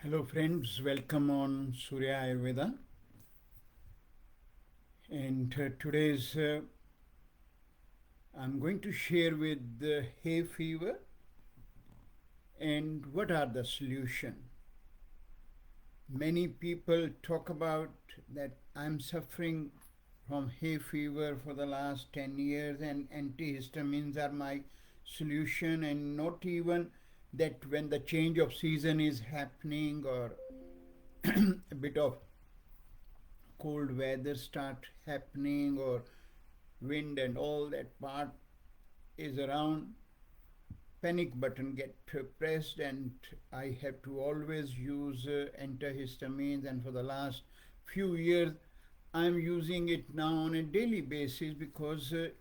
Hello friends, welcome on Surya Ayurveda. And today's I'm going to share with the hay fever and what are the solution. Many people talk about that I'm suffering from hay fever for the last 10 years and antihistamines are my solution, and not even that when the change of season is happening or a bit of cold weather start happening or wind and all that part is around, panic button get pressed, and I have to always use antihistamines. And for the last few years I'm using it now on a daily basis because it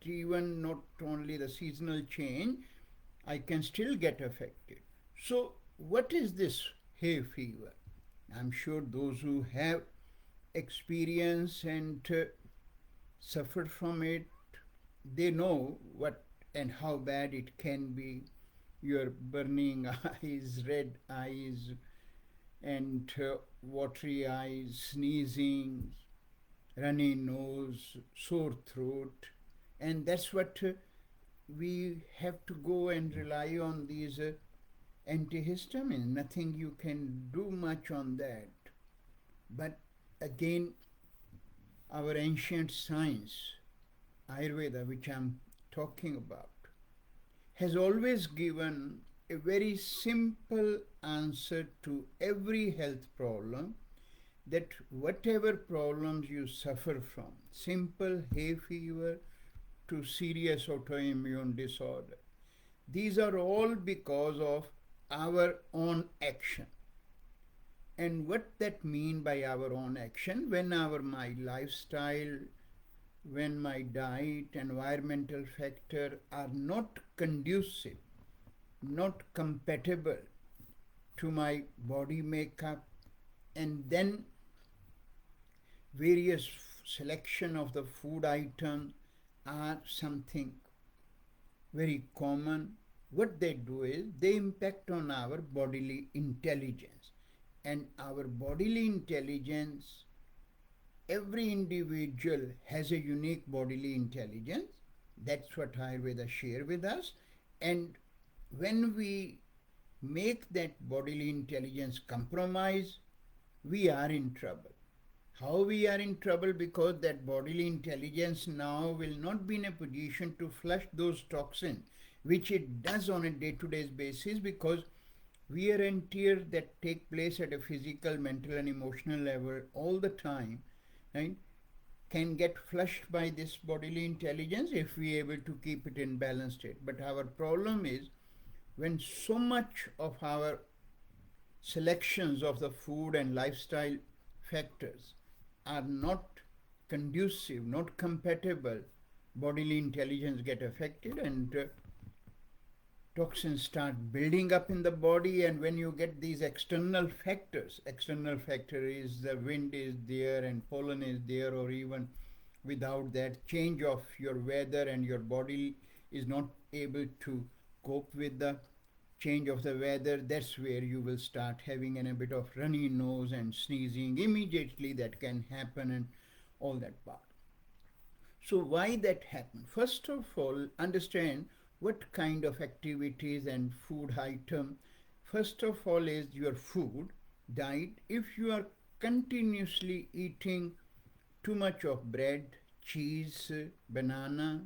even not only the seasonal change, I can still get affected. So what is this hay fever? I'm sure those who have experience and suffered from it, they know what and how bad it can be. Your burning eyes, red eyes, and watery eyes, sneezing, runny nose, sore throat, and that's what we have to go and rely on these antihistamines. Nothing you can do much on that. But again, our ancient science, Ayurveda, which I'm talking about, has always given a very simple answer to every health problem, that whatever problems you suffer from, simple hay fever to serious autoimmune disorder, these are all because of our own action. And what that mean by our own action? When my lifestyle, when my diet, environmental factor are not conducive, not compatible to my body makeup, and then various selection of the food item are something very common. What they do is they impact on our bodily intelligence. And our bodily intelligence, every individual has a unique bodily intelligence. That's what Ayurveda share with us. And when we make that bodily intelligence compromise, we are in trouble. How we are in trouble? Because that bodily intelligence now will not be in a position to flush those toxins, which it does on a day-to-day basis, because wear and tear that take place at a physical, mental and emotional level all the time, right, can get flushed by this bodily intelligence if we are able to keep it in balanced state. But our problem is when so much of our selections of the food and lifestyle factors are not conducive, not compatible, bodily intelligence get affected, and toxins start building up in the body. And when you get these external factors, external factor is the wind is there and pollen is there, or even without that, change of your weather and your body is not able to cope with the change of the weather, that's where you will start having a bit of runny nose and sneezing immediately. That can happen, and all that part. So why that happen? First of all, understand what kind of activities and food item. First of all is your food diet. If you are continuously eating too much of bread, cheese, banana,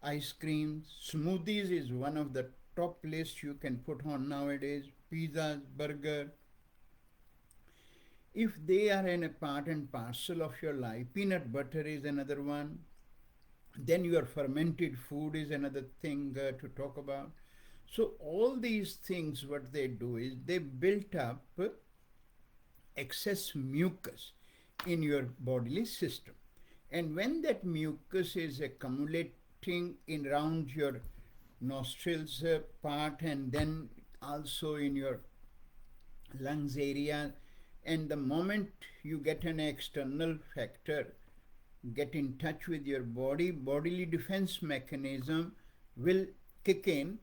ice cream, smoothies is one of the top list you can put on nowadays, pizzas, burger. If they are in a part and parcel of your life, peanut butter is another one. Then your fermented food is another thing to talk about. So all these things, what they do is they built up excess mucus in your bodily system. And when that mucus is accumulating in around your nostrils part, and then also in your lungs area, and the moment you get an external factor get in touch with your body, bodily defense mechanism will kick in,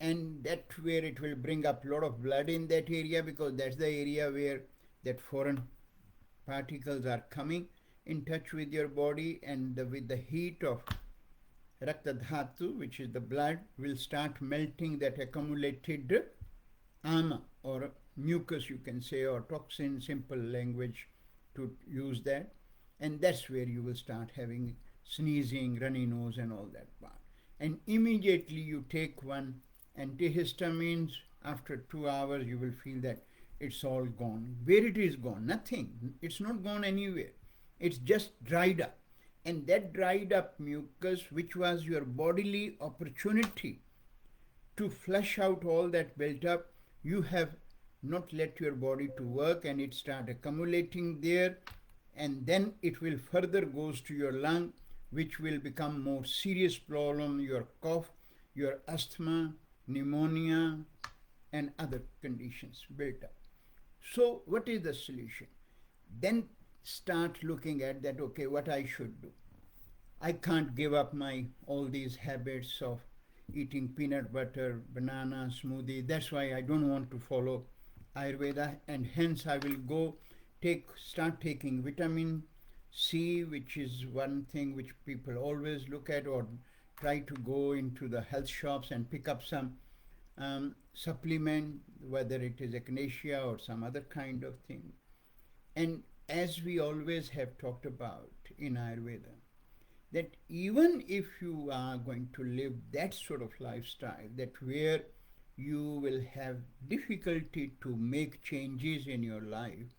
and that where it will bring up a lot of blood in that area, because that's the area where that foreign particles are coming in touch with your body, and with the heat of Rakta Dhatu, which is the blood, will start melting that accumulated ama, or mucus, you can say, or toxin, simple language to use that. And that's where you will start having sneezing, runny nose, and all that part. And immediately you take one antihistamines. After 2 hours, you will feel that it's all gone. Where it is gone? Nothing. It's not gone anywhere. It's just dried up. And that dried up mucus, which was your bodily opportunity to flush out all that built up, you have not let your body to work, and it start accumulating there, and then it will further goes to your lung, which will become more serious problem, your cough, your asthma, pneumonia, and other conditions built up. So what is the solution? Then start looking at that, okay, what I should do. I can't give up my all these habits of eating peanut butter, banana, smoothie. That's why I don't want to follow Ayurveda, and hence I will start taking vitamin C, which is one thing which people always look at, or try to go into the health shops and pick up some supplement, whether it is echinacea or some other kind of thing. And as we always have talked about in Ayurveda, that even if you are going to live that sort of lifestyle, that where you will have difficulty to make changes in your life,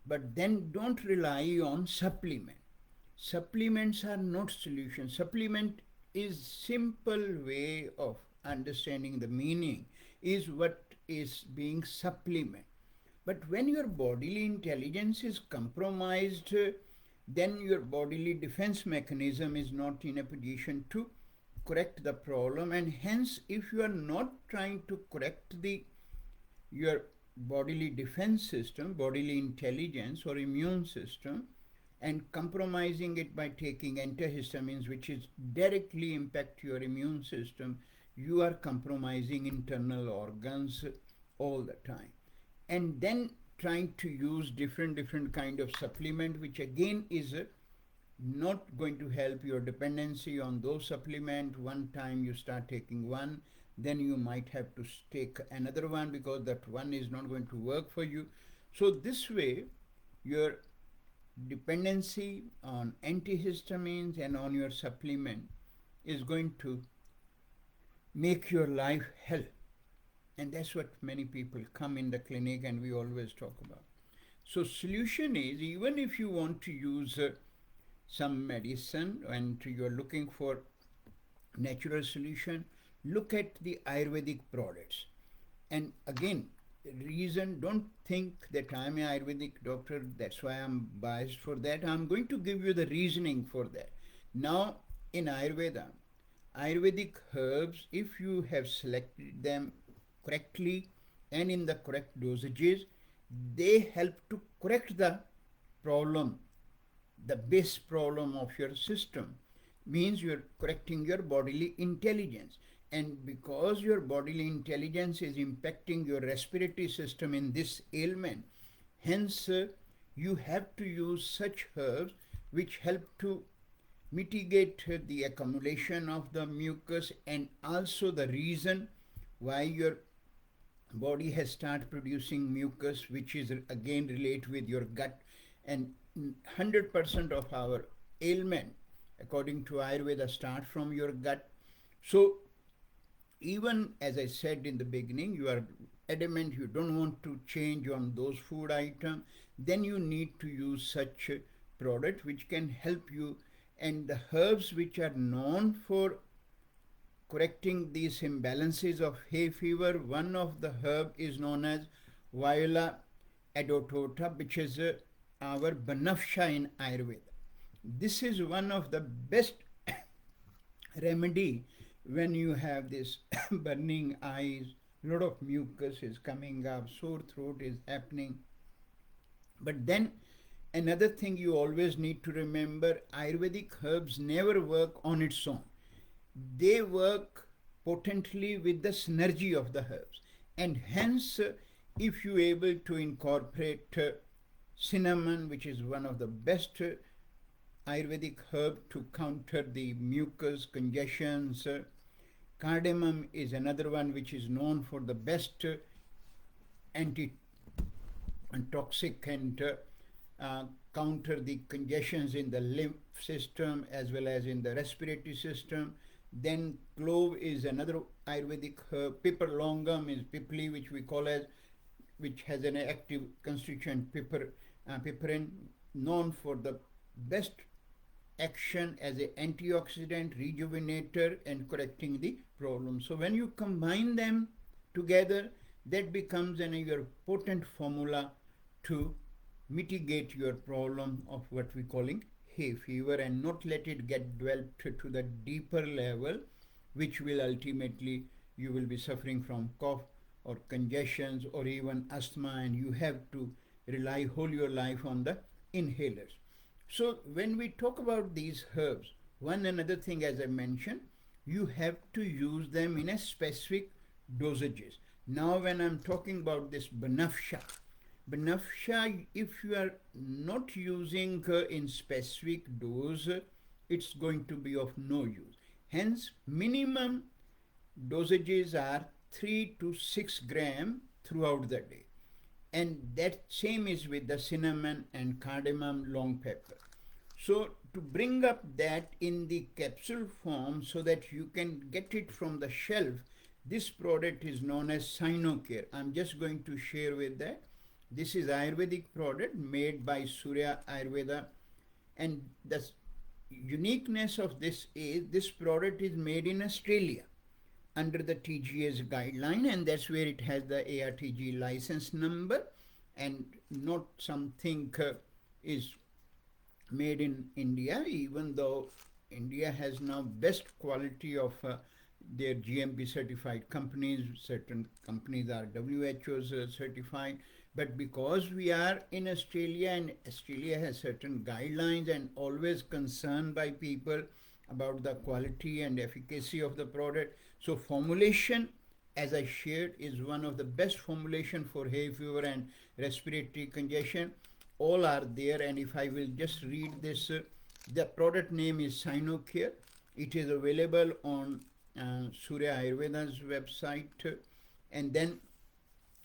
but then don't rely on supplement. Supplements are not solution. Supplement is simple way of understanding the meaning, is what is being supplement. But when your bodily intelligence is compromised, then your bodily defense mechanism is not in a position to correct the problem, and hence if you are not trying to correct your bodily defense system, bodily intelligence or immune system, and compromising it by taking antihistamines, which is directly impact your immune system, you are compromising internal organs all the time. And then trying to use different kind of supplement, which again is not going to help your dependency on those supplement. One time you start taking one, then you might have to take another one, because that one is not going to work for you. So this way your dependency on antihistamines and on your supplement is going to make your life hell. And that's what many people come in the clinic and we always talk about. So solution is, even if you want to use some medicine and you're looking for natural solution, look at the Ayurvedic products. And again, reason, don't think that I'm an Ayurvedic doctor, that's why I'm biased for that. I'm going to give you the reasoning for that. Now, in Ayurveda, Ayurvedic herbs, if you have selected them correctly and in the correct dosages, they help to correct the problem, the base problem of your system. Means you're correcting your bodily intelligence. And because your bodily intelligence is impacting your respiratory system in this ailment, hence you have to use such herbs which help to mitigate the accumulation of the mucus, and also the reason why your body has started producing mucus, which is again related with your gut. And 100% of our ailment, according to Ayurveda, start from your gut. So even as I said in the beginning, you are adamant you don't want to change on those food items, then you need to use such a product which can help you. And the herbs which are known for correcting these imbalances of hay fever, one of the herb is known as Viola adotota, which is our Banafsha in Ayurveda. This is one of the best remedy when you have this burning eyes, lot of mucus is coming up, sore throat is happening. But then another thing you always need to remember, Ayurvedic herbs never work on its own. They work potently with the synergy of the herbs. And hence, if you able to incorporate cinnamon, which is one of the best Ayurvedic herb to counter the mucus congestions. Cardamom is another one which is known for the best anti-toxic and counter the congestions in the lymph system as well as in the respiratory system. Then clove is another Ayurvedic herb. Pipper longum is pipli, which we call as, which has an active constituent piperin, known for the best action as an antioxidant, rejuvenator, and correcting the problem. So when you combine them together, that becomes your potent formula to mitigate your problem of what we calling hay fever, and not let it get developed to the deeper level, which will ultimately you will be suffering from cough or congestions or even asthma, and you have to rely whole your life on the inhalers. So when we talk about these herbs, one another thing, as I mentioned, you have to use them in a specific dosages. Now when I'm talking about this banafsha, if you are not using in specific dose, it's going to be of no use. Hence, minimum dosages are 3 to 6 gram throughout the day. And that same is with the cinnamon and cardamom, long pepper. So to bring up that in the capsule form so that you can get it from the shelf, this product is known as Sinocare. I'm just going to share with that. This is Ayurvedic product made by Surya Ayurveda, and the uniqueness of this is this product is made in Australia under the TGA's guideline, and that's where it has the ARTG license number, and not something is made in India, even though India has now best quality of their GMP certified companies. Certain companies are WHO certified, but because we are in Australia and Australia has certain guidelines and always concerned by people about the quality and efficacy of the product. So formulation, as I shared, is one of the best formulation for hay fever and respiratory congestion. All are there, and if I will just read this, the product name is Sinocare. It is available on Surya Ayurveda's website. And then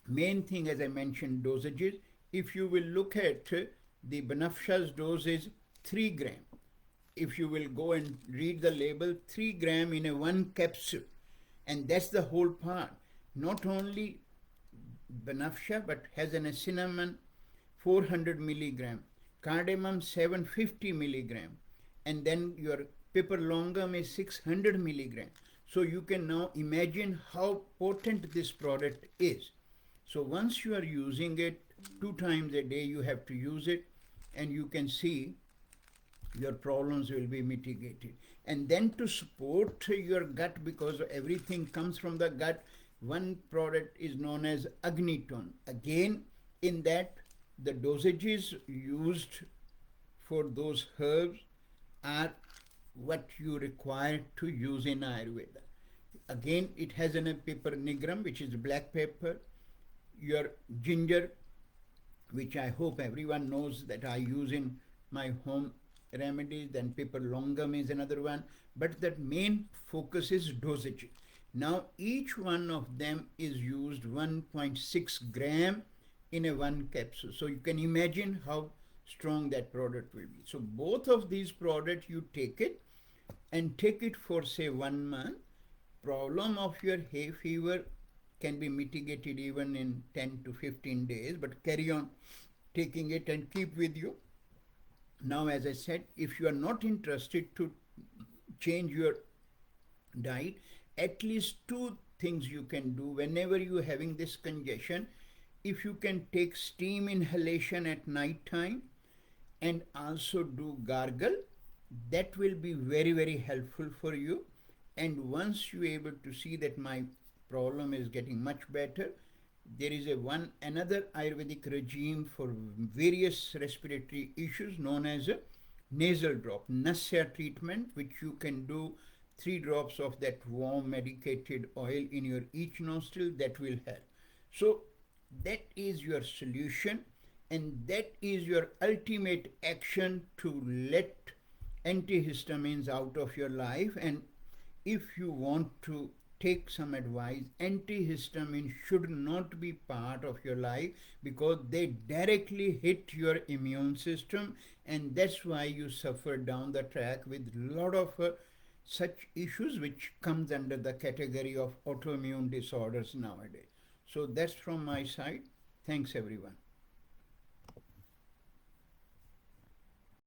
main thing, as I mentioned, dosages. If you will look at the Banafsha's dose is 3 gram. If you will go and read the label, 3 gram in a one capsule. And that's the whole part. Not only Banafsha, but has a cinnamon 400 milligram, cardamom 750 milligram, and then your pepper longum is 600 milligram. So you can now imagine how potent this product is. So once you are using it 2 times a day, you have to use it, and you can see your problems will be mitigated. And then to support your gut, because everything comes from the gut, one product is known as Agniton. Again, in that the dosages used for those herbs are what you require to use in Ayurveda. Again, it has a pepper nigrum, which is black pepper, your ginger, which I hope everyone knows that I use in my home remedies. Then pepper longum is another one, but the main focus is dosage. Now each one of them is used 1.6 gram in a one capsule. So you can imagine how strong that product will be. So both of these products, you take it and take it for say 1 month. Problem of your hay fever can be mitigated even in 10 to 15 days, but carry on taking it and keep with you. Now, as I said, if you are not interested to change your diet, at least 2 things you can do whenever you are having this congestion. If you can take steam inhalation at night time and also do gargle, that will be very, very helpful for you. And once you are able to see that my problem is getting much better, there is another Ayurvedic regime for various respiratory issues known as a nasal drop, Nasya treatment, which you can do 3 drops of that warm medicated oil in your each nostril, that will help. So that is your solution, and that is your ultimate action to let antihistamines out of your life. And if you want to take some advice, antihistamines should not be part of your life because they directly hit your immune system, and that's why you suffer down the track with a lot of such issues which comes under the category of autoimmune disorders nowadays. So that's from my side. Thanks everyone.